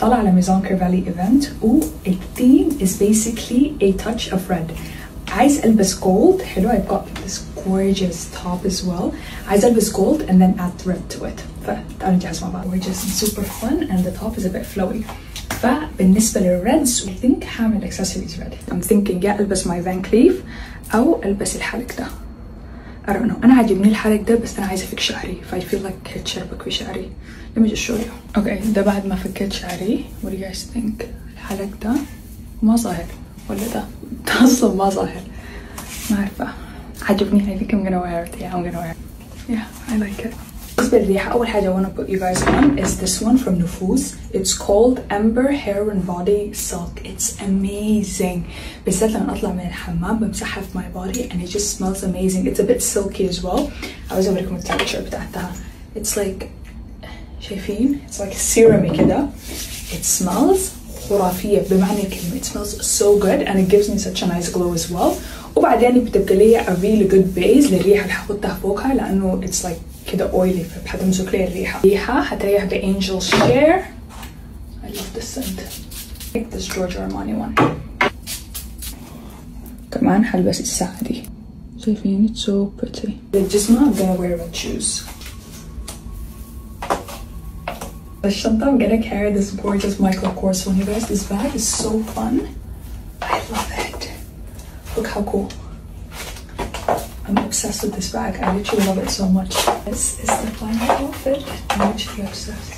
طالعة على ميزان كيرفالي ايفنت والثيم is basically a touch of red. عايز البس gold. حلو. I've got this gorgeous top as well. عايز البس gold and then add red to it. فتعالوا نجهز مع بعض. Gorgeous and super fun and the top is a bit flowy. فبالنسبة للريدز I think هعمل accessories red. I'm thinking يا البس my Van Cleef او البس الحلق ده. I don't know. أنا عاجبني الحلق ده بس أنا عايزة أفك شعري. I feel like هتشربك في شعري. Let me just show you. Okay, ده بعد ما فكيت شعري. What do you guys think? الحلق ده ما ظاهر ولا ده أصلا ما ظاهر. ما عارفة. عجبني. I think I'm gonna wear it. Yeah, I'm gonna wear it. Yeah, I like it. بالنسبة للريحة أول حاجة I wanna put you guys on is this one from Nufuz. It's called Amber Hair and Body Silk. It's amazing. بالذات لما أطلع من الحمام بمسحها في my body and it just smells amazing. It's a bit silky as well. عاوزة أوريكم التكتشر بتاعتها. It's like شايفين؟ It's like serum كده. It smells خرافية بمعنى الكلمة. It smells so good and it gives me such a nice glow as well. وبعدين بتبقى لي a really good base للريحة اللي هحطها فوقها لأنه it's like كده اويلي فهتمسك لي الريحة هتريح بانجل شير. I love this scent. I like this Giorgio Armani one. كمان هلبس الساعة دي. شايفين it's so pretty. للجزمة I'm gonna wear red shoes. الشنطة I'm gonna carry this gorgeous Michael Kors one. You guys, this bag is so fun. I love it. Look how cool. I'm obsessed with this bag. I literally love it so much. This is the final outfit. I'm literally obsessed.